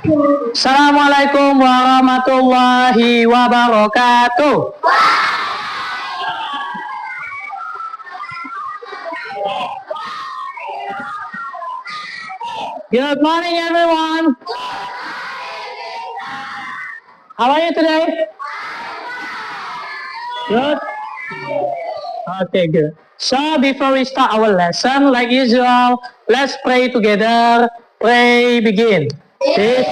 Assalamualaikum warahmatullahi wabarakatuh. Good morning, everyone. How are you today? Good. Okay, good. So before we start our lesson, like usual, let's pray together. Pray, begin. Please.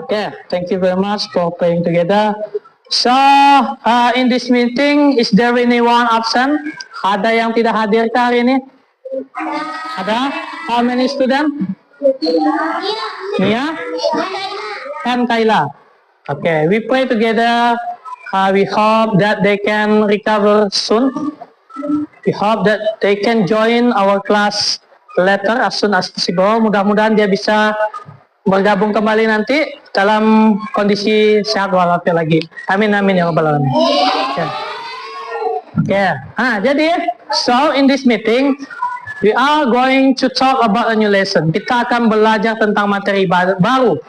Okay, thank you very much for praying together. So, in this meeting, is there anyone absent? Ada yang tidak hadir hari ini? Ada? How many students? Nia? And Kayla. Okay, we pray together. We hope that they can recover soon. We hope that they can join our class later as soon as possible. Mudah-mudahan dia bisa bergabung kembali nanti dalam kondisi sehat walafiat lagi. Amin amin ya rabbal alamin. Okay. Jadi so in this meeting we are going to talk about a new lesson. Kita akan belajar tentang materi baru,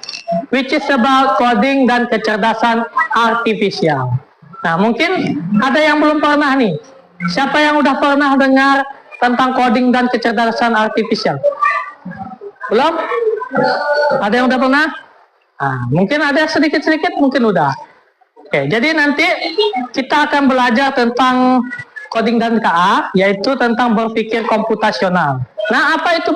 which is about coding dan kecerdasan artifisial. Nah, mungkin ada yang belum pernah nih. Siapa yang udah pernah dengar tentang coding dan kecerdasan artifisial? Belum? Ada yang udah pernah? Mungkin ada sedikit-sedikit, mungkin udah. Oke, jadi nanti kita akan belajar tentang coding dan KA, yaitu tentang berpikir komputasional. Nah, apa itu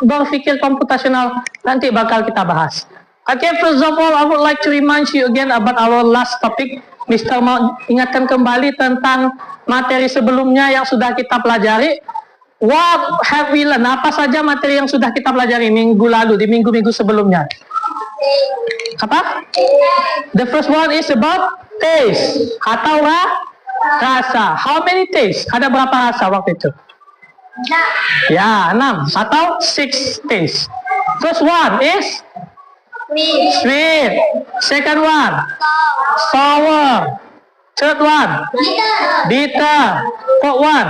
berpikir komputasional? Nanti bakal kita bahas. Okay, first of all, I would like to remind you again about our last topic. Mr. mau ingatkan kembali tentang materi sebelumnya yang sudah kita pelajari. What have we learned? Apa saja materi yang sudah kita pelajari minggu lalu, di minggu-minggu sebelumnya? Apa? The first one is about taste atau rasa. How many taste? Ada berapa rasa waktu itu? Ya, 6 atau 6 taste. First one is sweet. Second one sour. Third one bitter. Fourth one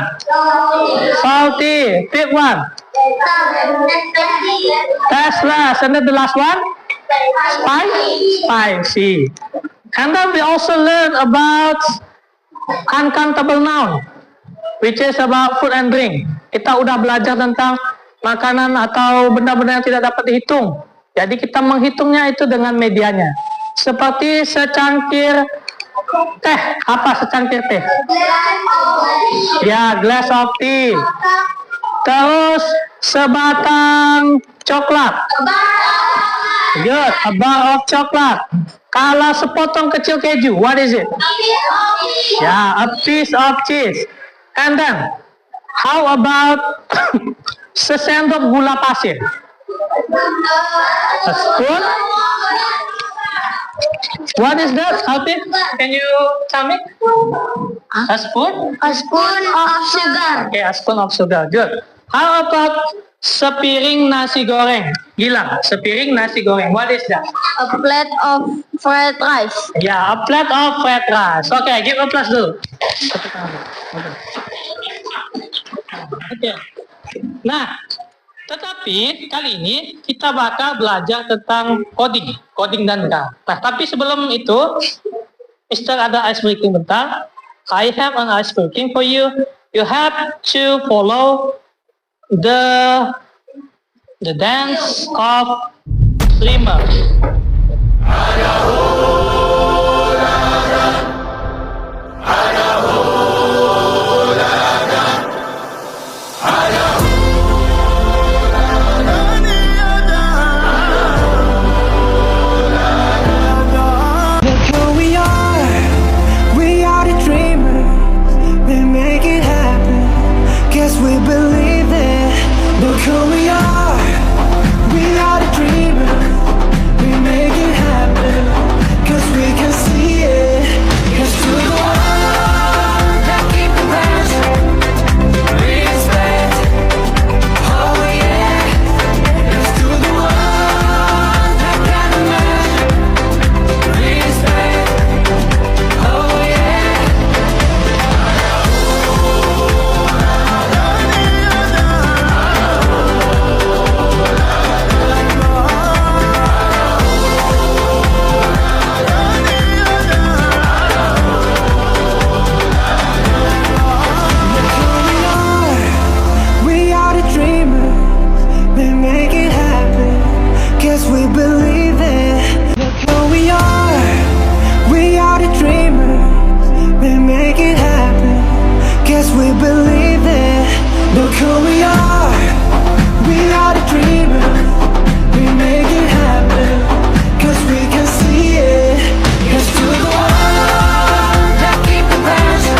salty. Fifth one tasteless. And then the last one spicy. And then we also learn about uncountable noun, which is about food and drink. Kita udah belajar tentang makanan atau benda-benda yang tidak dapat dihitung. Jadi kita menghitungnya itu dengan medianya. Seperti secangkir teh. Apa secangkir teh? Ya, glass of tea. Terus sebatang coklat. Good, a bar of coklat. Kalau sepotong kecil keju, what is it? Ya, a piece of cheese. And then, how about sesendok gula pasir? A spoon? What is that, Alfie? Can you tell me? A spoon? A spoon of sugar. Okay, a spoon of sugar. Good. How about sepiring nasi goreng? Gilang, sepiring nasi goreng. What is that? A plate of fried rice. Yeah, a plate of fried rice. Okay, give a plus dulu. Okay. Nah, tetapi kali ini kita bakal belajar tentang coding dan K. Nah, tapi sebelum itu, Mister ada ice breaking bentar. I have an ice cream for you. You have to follow the dance of dreamer. Look who we are the dreamers, we make it happen, guess we believe it. Look who we are the dreamers, we make it happen, cause we can see it. Cause to the one that keep the passion, respect, oh yeah. Cause to the one that can imagine, respect, oh yeah. We are the dreamers, we make it happen, guess we believe it. Look who we are the dreamers, we make it happen, guess we believe it. Look who we are the dreamers, we make it happen, cause we can see it. Cause to the one that keep the passion,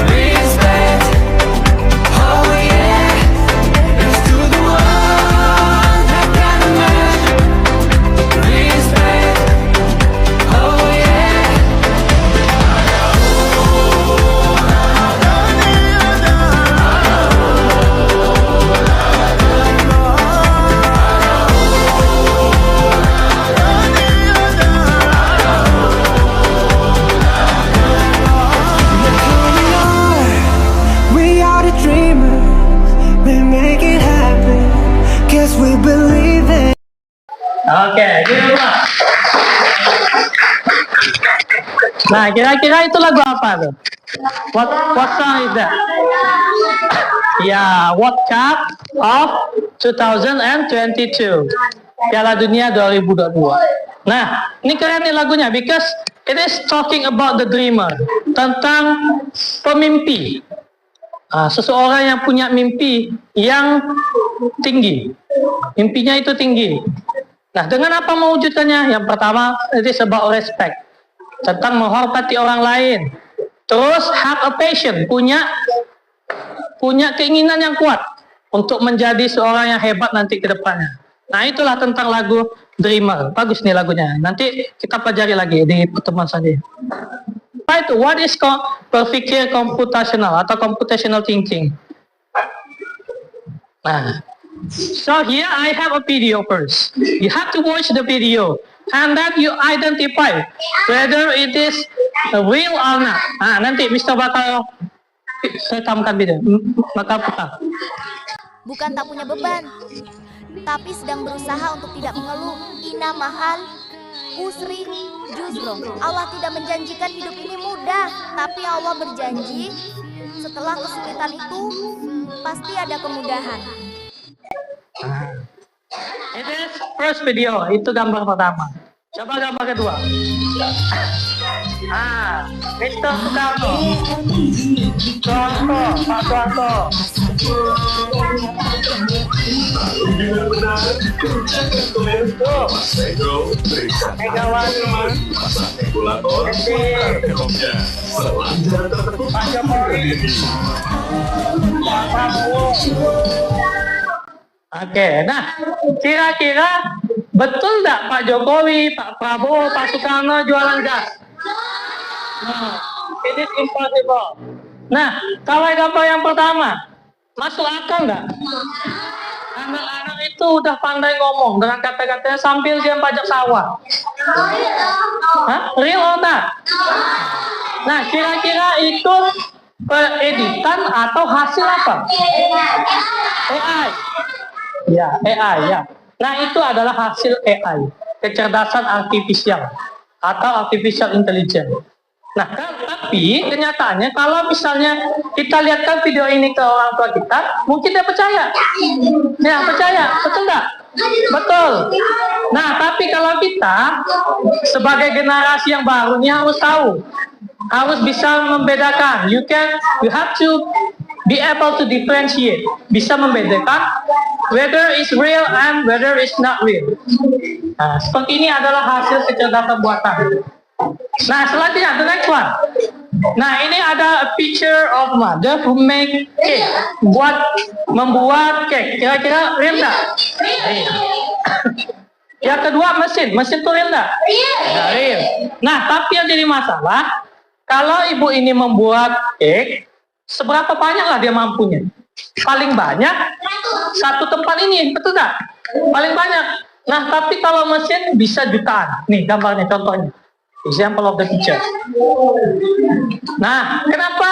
respect, oh yeah. Cause to the one that can imagine, respect, oh yeah. We are the dreamers, we make it happen, guess we believe it. Oke, gitu Pak. Nah, kira-kira itu lagu apa tuh? What song is that? Ya, World Cup of 2022. Piala Dunia 2022. Nah, ini keren nih lagunya because it is talking about the dreamer, tentang pemimpi. Seseorang yang punya mimpi yang tinggi. Mimpinya itu tinggi. Nah, dengan apa mewujudkannya? Yang pertama, it is about respect. Tentang menghormati orang lain. Terus, have a passion. Punya keinginan yang kuat untuk menjadi seorang yang hebat nanti ke depannya. Nah, itulah tentang lagu Dreamer. Bagus nih lagunya. Nanti kita pelajari lagi di pertemuan saja. Apa itu? What is berpikir computational atau computational thinking? Nah, so here I have a video first. You have to watch the video and then you identify whether it is real or not. Nah, nanti Mr. bakal rekamkan video, bakal putar. Bukan tak punya beban, tapi sedang berusaha untuk tidak mengeluh. Ina mahal, usri, juzro. Allah tidak menjanjikan hidup ini mudah, tapi Allah berjanji setelah kesulitan itu pasti ada kemudahan. It is first video, itu gambar pertama. Coba gambar kedua. Mr. Sukarno. Contoh, Pak Suharto. Megawati. Pak Jokowi. Pak Prabowo. Oke, nah kira-kira betul nggak Pak Jokowi, Pak Prabowo, Pak Soekarno jualan gas? It is impossible. Nah, kalau gambar yang pertama, masuk akal nggak? Anak-anak itu udah pandai ngomong dengan kata-katanya sambil dia pajak sawah. Real or not? Nah, kira-kira itu editan atau hasil apa? AI. Ya, AI ya. Nah, itu adalah hasil AI, kecerdasan artifisial atau artificial intelligence. Nah, tapi kenyataannya kalau misalnya kita lihatkan video ini ke orang tua kita, mungkin dia percaya. Ya, percaya. Betul nggak? Betul. Nah, tapi kalau kita sebagai generasi yang baru ini harus tahu, harus bisa membedakan. You have to be able to differentiate, bisa membedakan whether it's real and whether it's not real. Nah, seperti ini adalah hasil kecerdasan buatan. Nah, selanjutnya the next one. Nah, ini ada a picture of mother who make cake. Membuat cake. Kira-kira real nggak? Yang kedua mesin tuh real nggak? Nggak real. Nah, tapi yang jadi masalah, kalau ibu ini membuat cake, seberapa banyak lah dia mampunya? Paling banyak satu tempat ini, betul nggak? Paling banyak. Nah, tapi kalau mesin bisa jutaan. Nih gambarnya, contohnya. Example of the picture. Nah, kenapa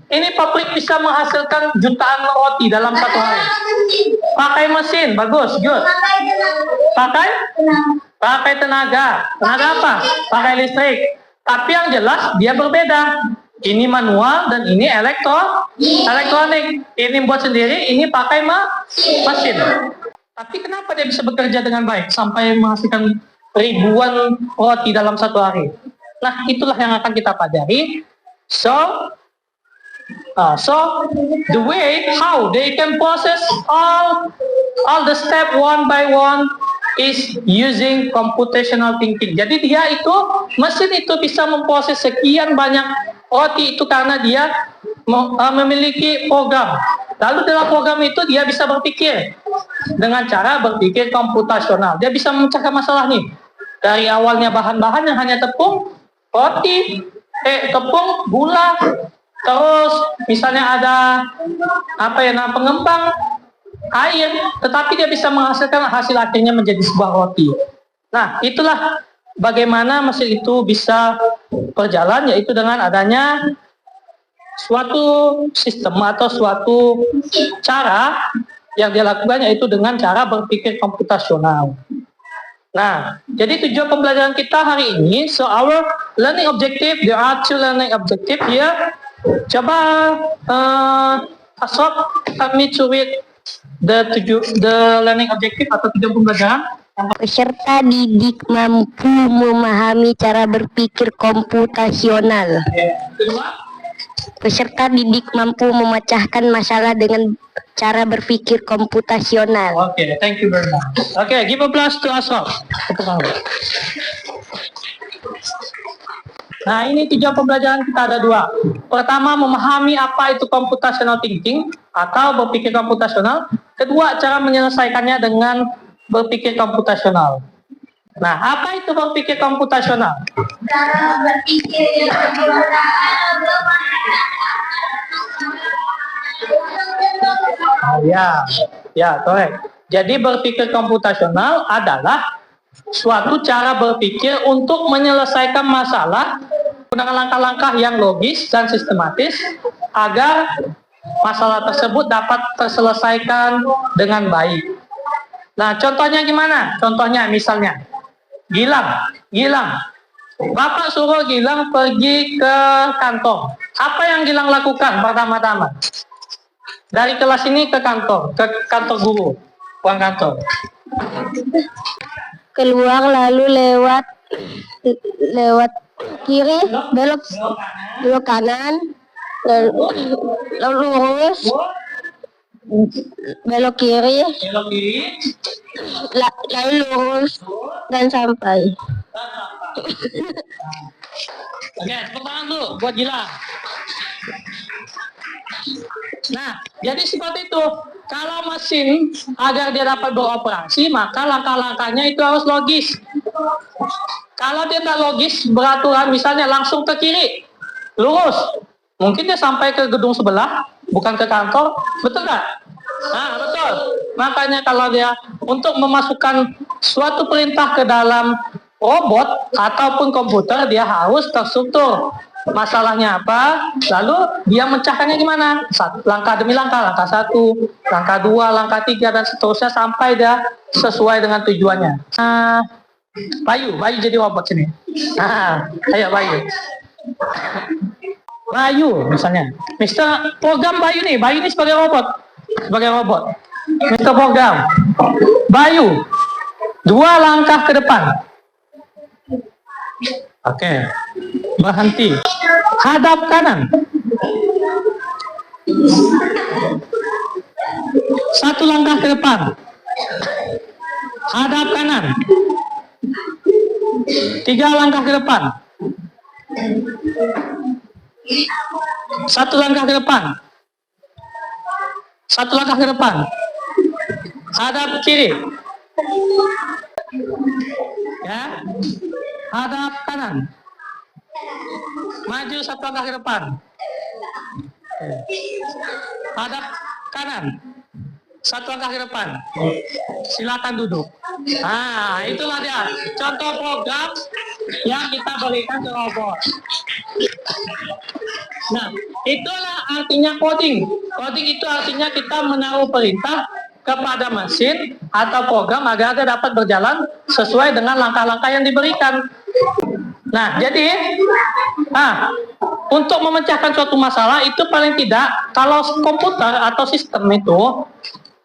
ini pabrik bisa menghasilkan jutaan roti dalam satu hari? Pakai mesin, bagus, good. Pakai tenaga. Tenaga apa? Pakai listrik. Tapi yang jelas dia berbeda. Ini manual dan ini elektronik. Ini buat sendiri, ini pakai mesin. Tapi kenapa dia bisa bekerja dengan baik sampai menghasilkan ribuan roti dalam satu hari? Nah, itulah yang akan kita pelajari. So the way how they can process all the step one by one is using computational thinking. Jadi mesin itu bisa memproses sekian banyak roti itu karena dia memiliki program. Lalu dalam program itu dia bisa berpikir dengan cara berpikir komputasional. Dia bisa memecahkan masalah nih. Dari awalnya bahan-bahan yang hanya tepung, roti, tepung, gula, terus misalnya ada pengembang, air, tetapi dia bisa menghasilkan hasil akhirnya menjadi sebuah roti. Nah, itulah bagaimana mesin itu bisa berjalan, yaitu dengan adanya suatu sistem atau suatu cara yang dia lakukan, yaitu dengan cara berpikir komputasional. Nah, jadi tujuan pembelajaran kita hari ini, so our learning objective, there are two learning objective here. Coba Asop, help me to read the learning objective atau tujuan pembelajaran. Peserta didik mampu memahami cara berpikir komputasional. Kedua, Peserta didik mampu memecahkan masalah dengan cara berpikir komputasional. okay, thank you very much. Okay, give a applause to Asop. Nah, ini tujuan pembelajaran kita ada dua. Pertama, memahami apa itu computational thinking atau berpikir komputasional. Kedua, cara menyelesaikannya dengan berpikir komputasional. Nah, apa itu berpikir komputasional? Cara berpikir Ya, correct. Jadi berpikir komputasional adalah suatu cara berpikir untuk menyelesaikan masalah dengan langkah-langkah yang logis dan sistematis agar masalah tersebut dapat terselesaikan dengan baik. Nah, contohnya gimana? Contohnya misalnya, Gilang. Bapak suruh Gilang pergi ke kantor. Apa yang Gilang lakukan pertama-tama? Dari kelas ini ke kantor guru, pulang kantor. Keluar lalu lewat kiri, belok kanan, lalu lurus, belok kiri, lalu lurus dan sampai. Oke, tepuk tangan dulu buat Gilang. Nah, jadi seperti itu. Kalau mesin agar dia dapat beroperasi, maka langkah-langkahnya itu harus logis. Kalau dia tidak logis, beraturan, misalnya langsung ke kiri, lurus, mungkin dia sampai ke gedung sebelah, bukan ke kantor, betul nggak? Nah, betul. Makanya kalau dia untuk memasukkan suatu perintah ke dalam robot ataupun komputer, dia harus terstruktur. Masalahnya apa? Lalu dia mencahkannya gimana? Langkah demi langkah, langkah 1, langkah 2, langkah 3, dan seterusnya sampai dia sesuai dengan tujuannya. Bayu jadi robot sini. Ayo Bayu. Bayu misalnya. Mister program Bayu nih sebagai robot. Mister program. Bayu, 2 langkah ke depan. Oke. Berhenti. Hadap kanan. 1 langkah ke depan. Hadap kanan. 3 langkah ke depan. 1 langkah ke depan. 1 langkah ke depan. Hadap kiri. Ya. Hadap kanan. Maju 1 langkah ke depan. Hadap kanan. 1 langkah ke depan. Silakan duduk. Nah, itulah dia contoh program yang kita berikan ke robot. Nah, itulah artinya coding. Coding itu artinya kita menaruh perintah kepada mesin atau program agar dia dapat berjalan sesuai dengan langkah-langkah yang diberikan. Nah, jadi untuk memecahkan suatu masalah itu paling tidak kalau komputer atau sistem itu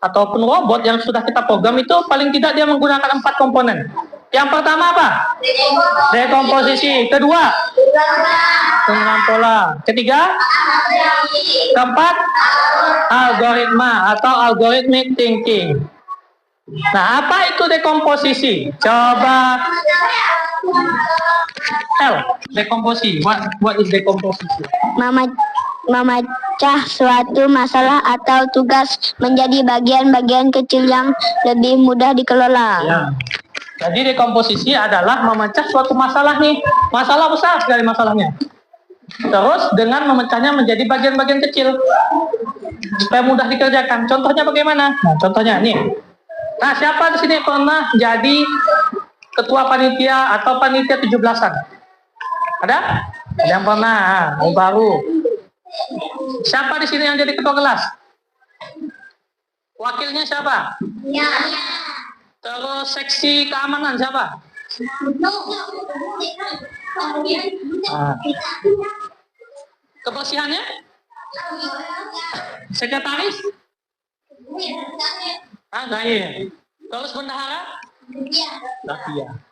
ataupun robot yang sudah kita program itu paling tidak dia menggunakan 4 komponen. Yang pertama apa? Dekomposisi. Kedua, penggunaan pola. Ketiga, keempat, algoritma atau algorithmic thinking. Nah, apa itu dekomposisi? Coba dekomposisi. What is dekomposisi? Memecah suatu masalah atau tugas menjadi bagian-bagian kecil yang lebih mudah dikelola. Ya. Jadi dekomposisi adalah memecah suatu masalah nih. Masalah besar sekali masalahnya. Terus dengan memecahnya menjadi bagian-bagian kecil supaya mudah dikerjakan. Contohnya bagaimana? Nah, contohnya nih. Nah, siapa di sini pernah jadi ketua panitia atau panitia 17-an? Ada? Ada yang pernah? Yang baru. Siapa di sini yang jadi ketua kelas? Wakilnya siapa? Terus seksi keamanan siapa? Kebersihannya? Sekretaris? Iya. Terus bendahara? Iya.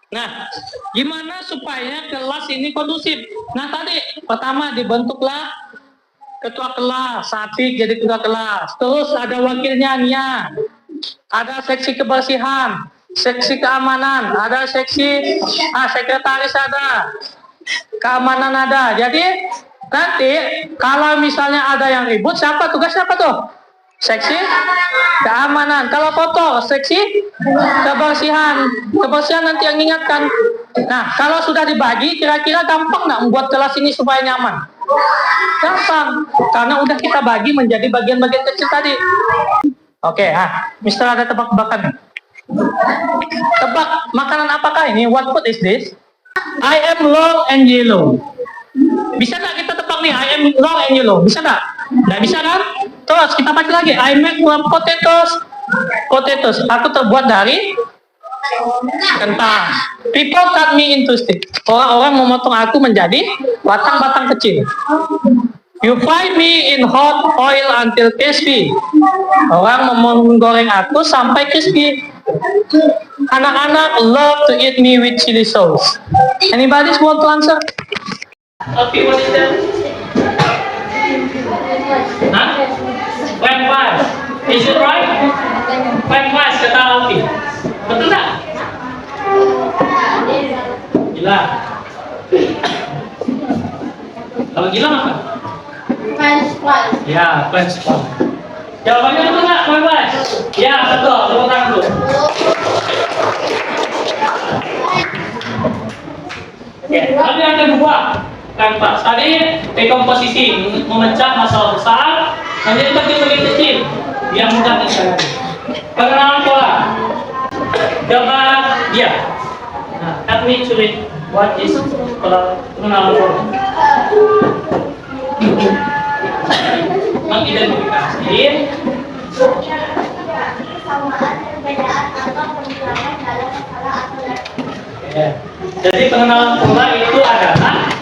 Nah, gimana supaya kelas ini kondusif? Nah, tadi pertama dibentuklah ketua kelas, Satik jadi ketua kelas. Terus ada wakilnya Nia. Ada seksi kebersihan, seksi keamanan, ada seksi sekretaris ada, keamanan ada. Jadi nanti kalau misalnya ada yang ribut, tugas siapa tuh? Seksi keamanan. Kalau kotor, seksi kebersihan. Kebersihan nanti yang ingatkan. Nah, kalau sudah dibagi, kira-kira gampang nggak membuat kelas ini supaya nyaman? Gampang, karena udah kita bagi menjadi bagian-bagian kecil tadi. Oke, Mister ada tebak-tebakan. Tebak makanan apakah ini? What food is this? I am long and yellow. Bisa nggak kita tebak nih? I am long and yellow. Bisa nggak? Nggak bisa kan? Terus kita pakai lagi. I make from potatoes. Potatoes. Aku terbuat dari kentang. People cut me into sticks. Orang-orang memotong aku menjadi batang-batang kecil. You fry me in hot oil until crispy. Orang menggoreng aku sampai crispy. Anak-anak love to eat me with chili sauce. Anybody want to answer? Okay, what is that? French. Is it right? French kata Alfi. Betul tak? Gila. Kalau gila apa? French fries. Ya, French fries. Jawabannya betul nggak, French? Ya, betul. Tepuk tangan dulu. Oke, lalu yang kedua, French. Tadi dekomposisi, memecah masalah besar menjadi bagian-bagian kecil yang mudah dikerjakan. Pengenalan pola. Coba dia. Nah, help me to read what is pengenalan pola. Mengidentifikasi jadi pengenalan pola itu adalah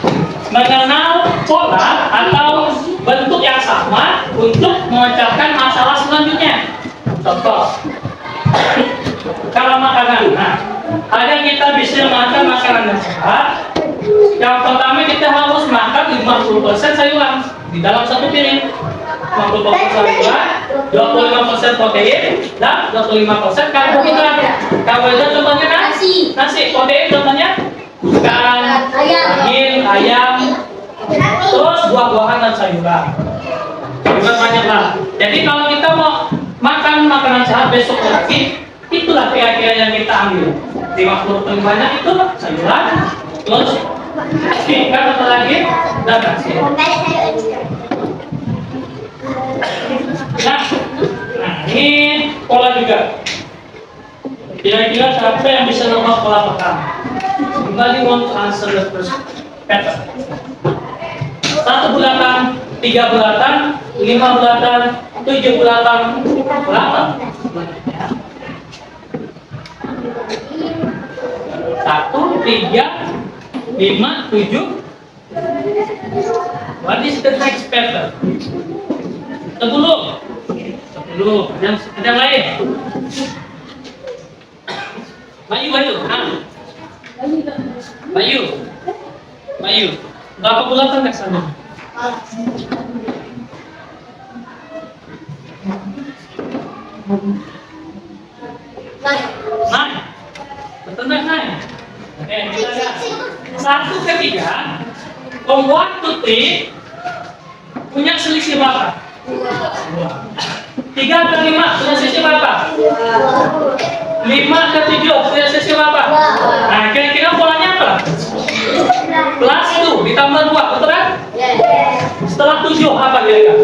mengenal pola atau bentuk yang sama untuk memecahkan masalah selanjutnya. Contoh, kalau makanan, ada kita bisa makan makanan yang sehat. Yang pertama kita harus makan 50% sayuran di dalam satu piring. 50% sayuran, 25% protein, dan 25% karbohidrat. Karbohidrat contohnya nasi. Protein contohnya ikan, daging, ayam, terus buah-buahan dan sayuran. Sayuran banyak lah. Jadi kalau kita mau makan makanan sehat besok lagi, itulah kira-kira yang kita ambil. 50% banyak itu sayuran, terus ikan atau lagi, dan nasi. Nah, ini pola juga. Kira-kira siapa yang bisa nebak pola pertama? Anybody want to answer the first pattern? 1 bulatan, 3 bulatan, 5 bulatan, 7 bulatan, berapa? 1, 3, 5, 7. What is the next pattern? 10. Ada yang lain? Bayu. Berapa bulatan ke sana? Naik. Betul nggak naik? Oke, kita lihat. 1 ke 3, pembuat tutik punya selisih berapa? 3 ke 5 punya selisih berapa? 5 ke 7 punya selisih berapa? Nah, kira-kira polanya apa? Plus 2 ditambah 2, betul kan? Setelah 7 apa kira-kira?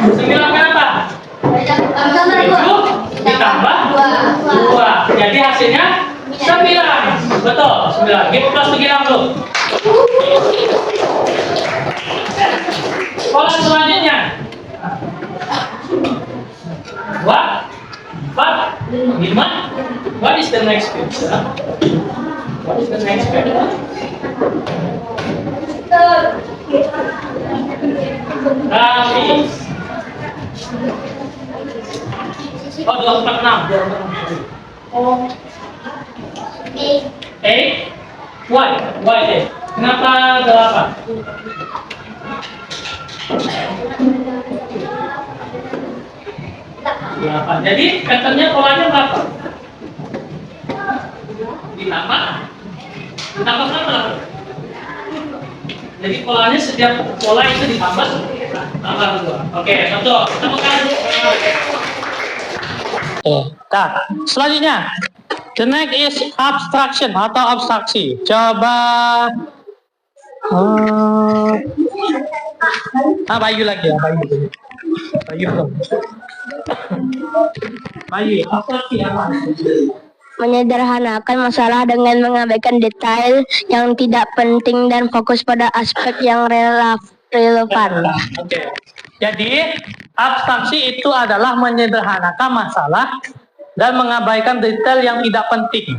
9 kenapa? 7 ditambah 2. Jadi hasilnya 9. Betul, 9. Kita plus 3 dulu. Pola selanjutnya. What? 5. What is the next picture? What is the next picture? Habis. Oh, 246. 8. Why 8? Kenapa 8? Jadi patternnya polanya berapa? Ditambah berapa? Jadi polanya setiap pola itu ditambah 2. Oke, betul. Temukan. Nah, selanjutnya, the next is abstraction atau abstraksi. Coba, Bayu lagi ya, Bayu, abstraksi apa? Menyederhanakan masalah dengan mengabaikan detail yang tidak penting dan fokus pada aspek yang relevan. Oke. Jadi, abstraksi itu adalah menyederhanakan masalah dan mengabaikan detail yang tidak penting.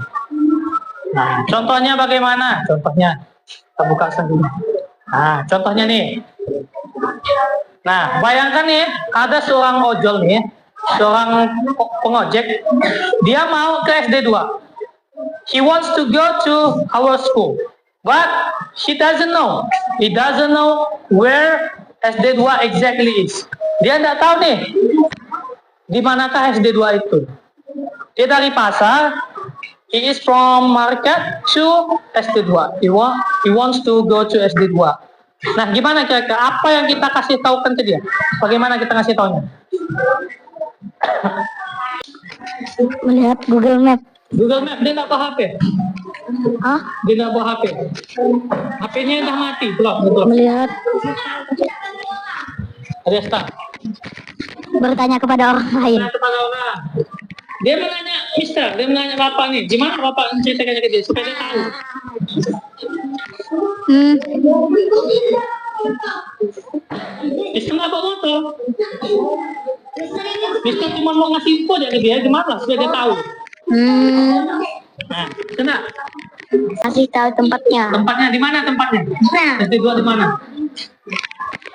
Nah, contohnya bagaimana? Contohnya, kita buka sendiri. Nah, contohnya nih. Nah, bayangkan nih, ada seorang ojol nih, seorang pengojek, dia mau ke SD 2. He wants to go to our school, but he doesn't know. He doesn't know where SD 2 exactly is. Dia tidak tahu nih, di manakah SD 2 itu. Dia dari pasar, he is from market to SD 2. He wants to go to SD 2. Nah, gimana kira-kira? Apa yang kita kasih tahukan ke dia? Bagaimana kita kasih tahunya? Melihat Google Map. Google Map, dia nggak bawa HP. Hah? Dia nggak bawa HP. HP-nya udah mati, belum. Melihat. Ada start. Bertanya kepada orang lain. Nah, kepada orang. Dia menanya, Mister, dia menanya Bapak nih, gimana Bapak menceritakannya ke dia supaya dia tahu. Mister nggak bawa motor. Mister cuma mau ngasih info aja ke dia, gimana supaya dia tahu. Nah, kena. Kasih tahu tempatnya. Tempatnya di mana tempatnya? Nah, SD 2 di mana?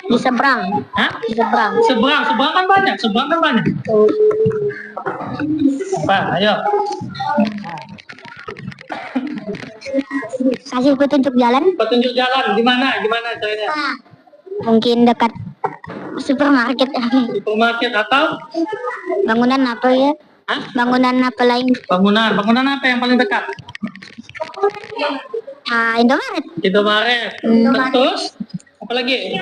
di seberang. Hah? Di seberang. Seberang kan banyak. Tuh. Apa? Ayo. Kasih petunjuk jalan. Petunjuk jalan di mana? Gimana caranya? Mungkin dekat supermarket. Supermarket atau Bangunan apa ya? Hah? Bangunan apa lain? Bangunan apa yang paling dekat? Indomaret. Indomaret. Terus apa lagi?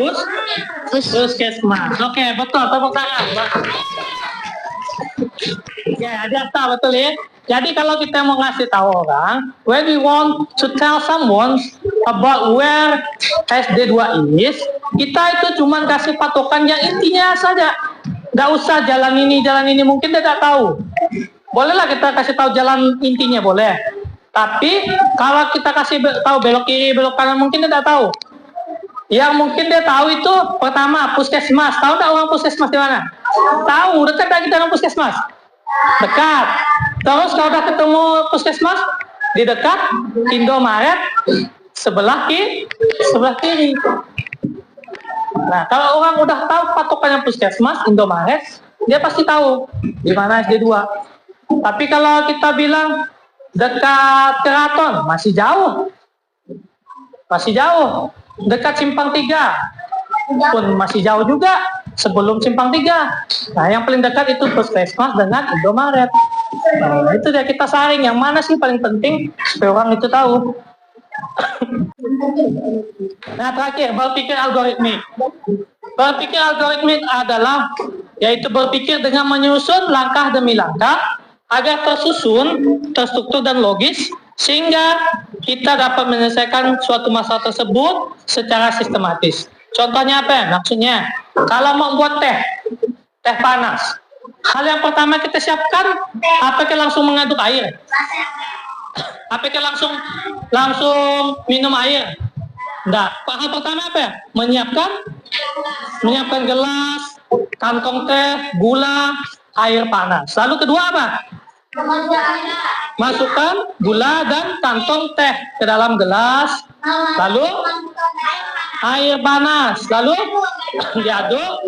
Puskesmas. Oke, betul. Tepuk tangan. Ya, ada tahu betul ya. Jadi kalau kita mau ngasih tahu orang, when we want to tell someone about where SD 2 is, kita itu cuma kasih patokan yang intinya saja. Nggak usah jalan ini, mungkin dia nggak tahu. Bolehlah kita kasih tahu jalan intinya, boleh. Tapi kalau kita kasih tahu belok kiri, belok kanan, mungkin dia nggak tahu. Yang mungkin dia tahu itu pertama puskesmas. Tahu nggak orang puskesmas di mana? Tahu, dekat lagi dengan puskesmas. Dekat. Terus kalau udah ketemu puskesmas di dekat Indomaret sebelah kiri. Nah, kalau orang udah tahu patokannya puskesmas Indomaret, dia pasti tahu di mana SD 2. Tapi kalau kita bilang dekat Keraton, masih jauh. Dekat Simpang 3 pun masih jauh juga sebelum Simpang 3. Nah, yang paling dekat itu puskesmas dengan Indomaret. Nah, itu dia kita saring yang mana sih paling penting supaya orang itu tahu. Nah, terakhir berpikir algoritmik. Berpikir algoritmik adalah yaitu berpikir dengan menyusun langkah demi langkah agar tersusun, terstruktur dan logis sehingga kita dapat menyelesaikan suatu masalah tersebut secara sistematis. Contohnya apa ya? Maksudnya, kalau mau buat teh panas, hal yang pertama kita siapkan, apakah langsung mengaduk air? Apakah langsung minum air? Enggak. Hal pertama apa ya? Menyiapkan gelas, kantong teh, gula, air panas. Lalu kedua apa? Masukkan gula dan kantong teh ke dalam gelas, lalu air panas, lalu diaduk,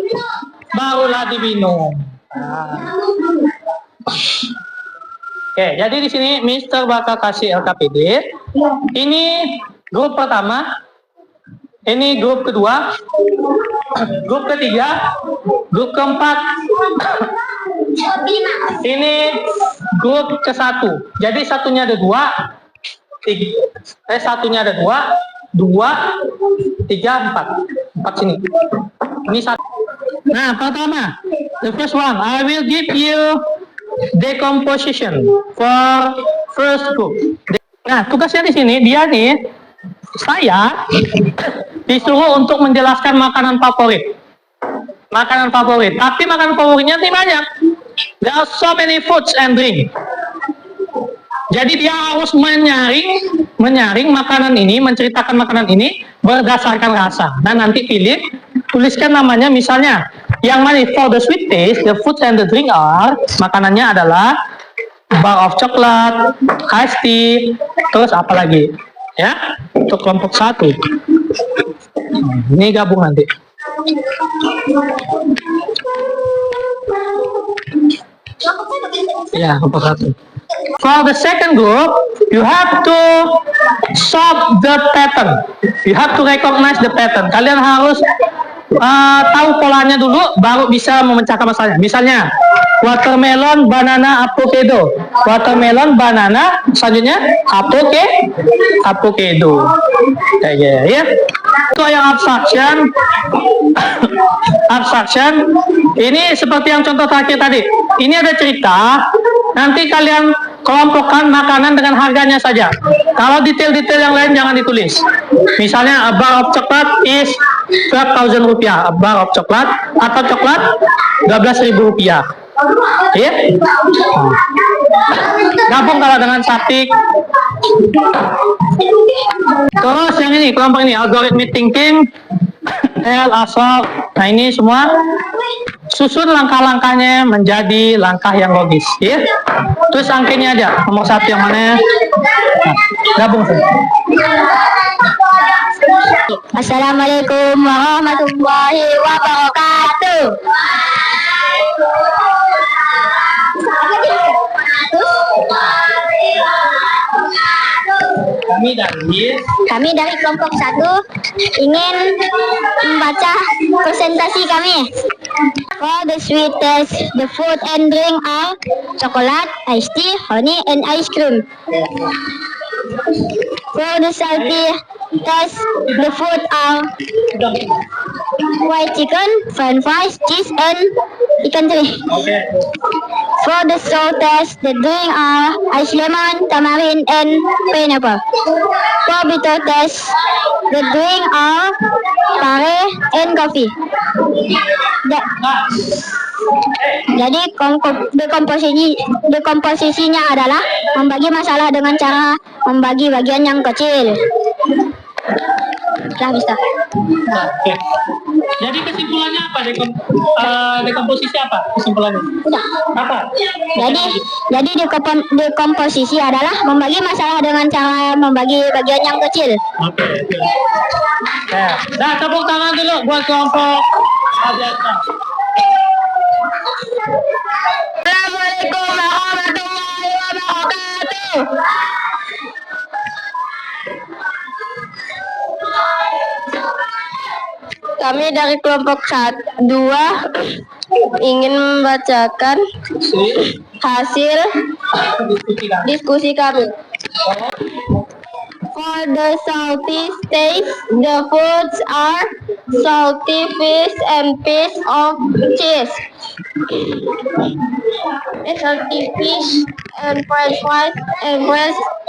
barulah diminum. Oke, jadi di sini Mister bakal kasih LKPD. Ini grup pertama, ini grup kedua, grup ketiga, grup keempat. Ini grup ke-1. Jadi satunya ada 2, satunya ada 2, 3, 4 sini. Ini 1. Nah, pertama, the first one, I will give you decomposition for first group. Nah, tugasnya di sini dia nih, saya disuruh untuk menjelaskan makanan favorit. Tapi makanan favoritnya tidak banyak. There are so many foods and drink. Jadi dia harus menyaring makanan ini, menceritakan makanan ini berdasarkan rasa. Dan nanti tuliskan namanya, misalnya yang mana for the sweet taste, the foods and the drink are, makanannya adalah bar of chocolate, iced tea, terus apa lagi? Ya, untuk kelompok 1. Ini gabung nanti. Ya, kelompok 1. For the second group, you have to solve the pattern. You have to recognize the pattern. Kalian harus tahu polanya dulu, baru bisa memecahkan masalahnya. Misalnya, watermelon, banana, avocado. Watermelon, banana, selanjutnya avocado. Ya. Itu yang abstraction. Ini seperti yang contoh terakhir tadi. Ini ada cerita. Nanti kalian kelompokkan makanan dengan harganya saja. Kalau detail-detail yang lain jangan ditulis. Misalnya, a bar of chocolate is 12.000 rupiah. A bar of chocolate atau coklat 12.000 rupiah. Ya? Gabung kalau dengan statik. Terus yang ini, kelompok ini, algorithmic thinking, L, asal. Nah, ini semua susun langkah-langkahnya menjadi langkah yang logis. Ya? Terus angkanya aja, nomor 1 yang mana? Nah. Gabung saja. Assalamualaikum warahmatullahi wabarakatuh. Kami dari kelompok 1 ingin membaca presentasi kami. For the sweetest, the food and drink are chocolate, iced tea, honey, and ice cream. For the salty taste, the food are white chicken, french fries, cheese, and ikan teri. For the sour taste, the drink are ice lemon, tamarind, and pineapple. For bitter taste, the drink are pare and coffee. Jadi dekomposisinya adalah membagi masalah dengan cara membagi bagian yang kecil. Sudah bisa. Oke. Jadi kesimpulannya apa? Dekomposisi apa kesimpulannya? Sudah. Apa? Jadi dekomposisi adalah membagi masalah dengan cara membagi bagian yang kecil. Oke. Nah, tepuk tangan dulu buat kelompok Abiasa. Assalamualaikum warahmatullahi wabarakatuh. Kami dari kelompok 2 ingin membacakan hasil diskusi kami. For the salty taste, the foods are salty fish and piece of cheese. Salty fish and french fries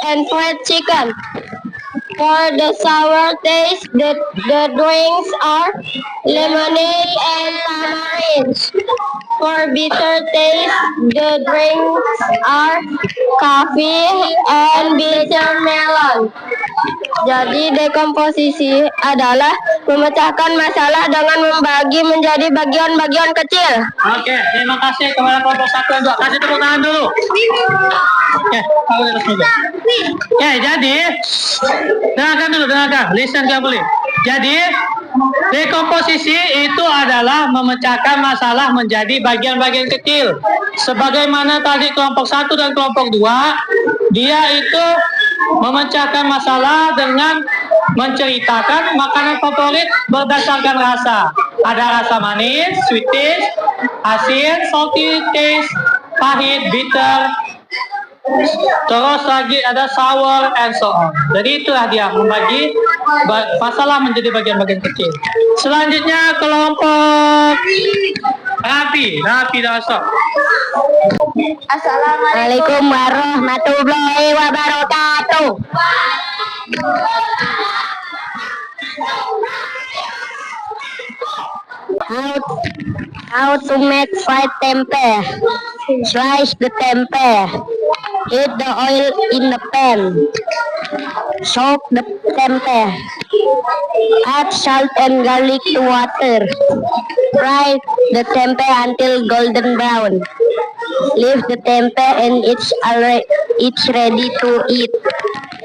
and fried chicken. For the sour taste, the drinks are lemonade and tamarind. For bitter taste, the drinks are coffee and bitter melon. Jadi dekomposisi adalah memecahkan masalah dengan membagi menjadi bagian-bagian kecil. Oke, terima kasih kepada kelompok 1 dan 2. Kasih tepuk tangan dulu. Oke, tahu di atas meja. Oke, jadi dengarkan. Listen carefully. Jadi dekomposisi itu adalah memecahkan masalah menjadi bagian-bagian kecil. Sebagaimana tadi kelompok 1 dan kelompok 2, dia itu memecahkan masalah dengan menceritakan makanan favorit berdasarkan rasa. Ada rasa manis, sweet taste, asin, salty taste, pahit, bitter, terus lagi ada sour and so on. Jadi itulah dia membagi masalah menjadi bagian-bagian kecil. Selanjutnya kelompok Rapi Dasok. Assalamualaikum warahmatullahi wabarakatuh. How to make fried tempeh? Slice the tempeh. Heat the oil in the pan. Soak the tempeh. Add salt and garlic to water. Fry the tempeh until golden brown. Leave the tempeh and it's ready to eat.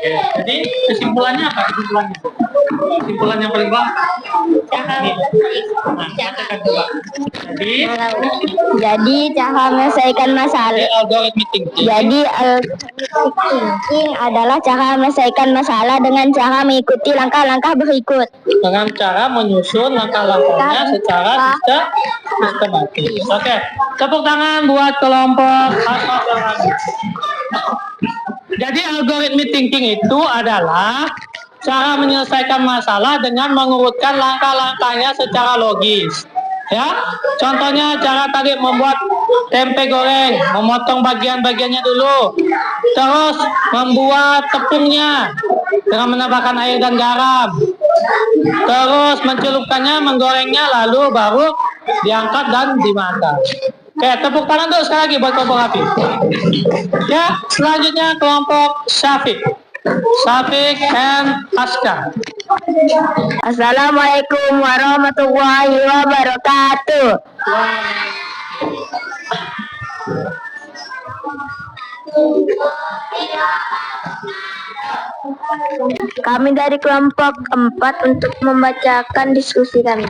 Jadi kesimpulannya apa? Kesimpulan yang paling bawah. Jadi cara menyelesaikan masalah. Algoritma thinking. Jadi thinking adalah cara menyelesaikan masalah dengan cara mengikuti langkah-langkah berikut. Dengan cara menyusun langkah-langkahnya secara sistematis. Oke, tepuk tangan buat kelompok Asaf dan Rabi. Jadi algoritma thinking itu adalah cara menyelesaikan masalah dengan mengurutkan langkah-langkahnya secara logis. Ya, contohnya cara tadi membuat tempe goreng, memotong bagian-bagiannya dulu, terus membuat tepungnya dengan menambahkan air dan garam, terus mencelupkannya, menggorengnya, lalu baru diangkat dan dimakan. Oke, tepuk tangan dulu sekali lagi buat kelompok Rafi. Ya, selanjutnya kelompok Syafiq and Aska. Assalamualaikum warahmatullahi wabarakatuh. Kami dari kelompok 4 untuk membacakan diskusi kami.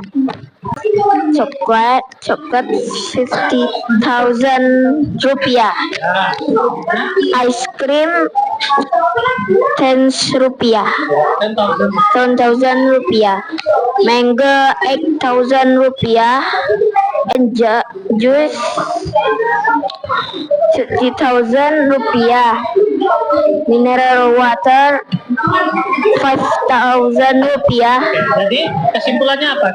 Coklat 50,000 rupiah. Ice cream 10 rupiah. 10,000 rupiah. Mango 8,000 rupiah. And juice 60,000 rupiah. Mineral water 5,000 rupiah. Jadi kesimpulannya apa?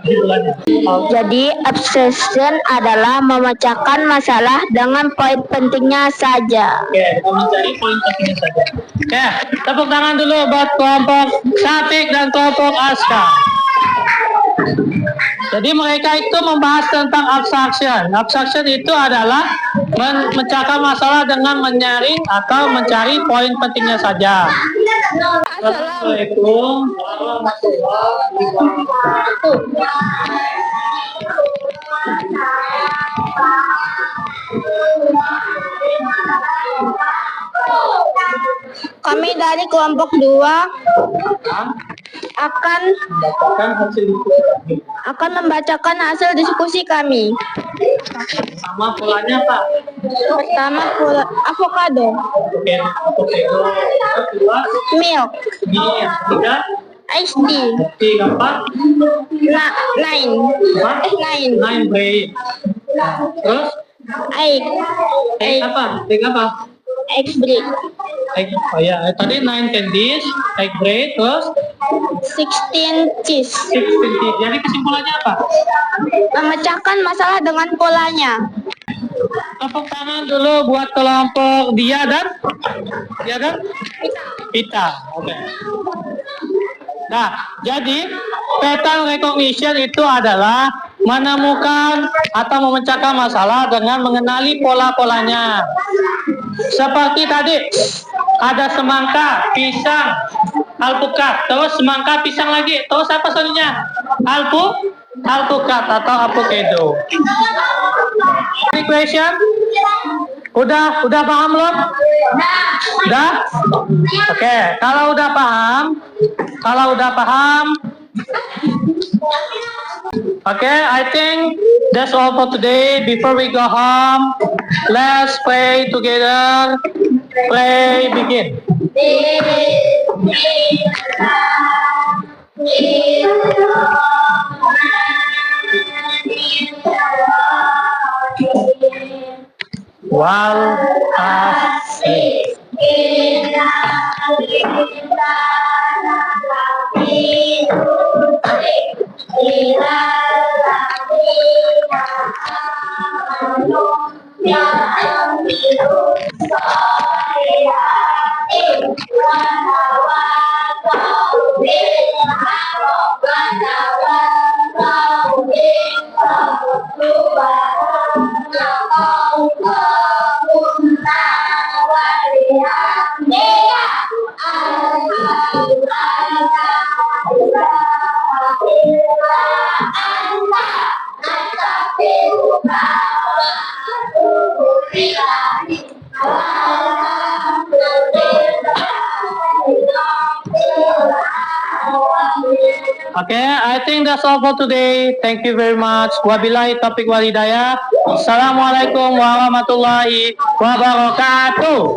Jadi obsession adalah memecahkan masalah dengan poin pentingnya saja. Oke, kita mencari poin pentingnya saja. Oke, tepuk tangan dulu buat kelompok Syafiq dan kelompok Aska. Jadi mereka itu membahas tentang abstraction. Abstraction itu adalah memecahkan masalah dengan menyaring atau mencari poin pentingnya saja. Assalamualaikum warahmatullahi wabarakatuh. Kami dari kelompok 2 akan membacakan hasil diskusi kami. Sama polanya apa? Pertama, avocado, Oke, avocado. Kedua, milk, ini yang ketiga, iced tea, keempat, nine, bread. Terus, egg, egg apa? egg bread, Egg, oh ya, tadi 9 candies, egg bread, terus 16 cheese. 16 tea. Jadi kesimpulannya apa? Memecahkan masalah dengan polanya. Tepuk tangan dulu buat kelompok dia dan Pita. Oke. Nah, jadi pattern recognition itu adalah menemukan atau memecahkan masalah dengan mengenali pola-polanya. Seperti tadi, ada semangka, pisang, alpukat, terus semangka, pisang lagi, terus apa selanjutnya? Alpukat atau avocado. Any question? Udah paham belum? Udah? Oke, kalau udah paham, okay, I think that's all for today. Before we go home, let's pray together. Pray, begin. Wal asih. Okay, I think that's all for today. Thank you very much. Wabillahi taufiq wal hidayah. Assalamualaikum warahmatullahi wabarakatuh.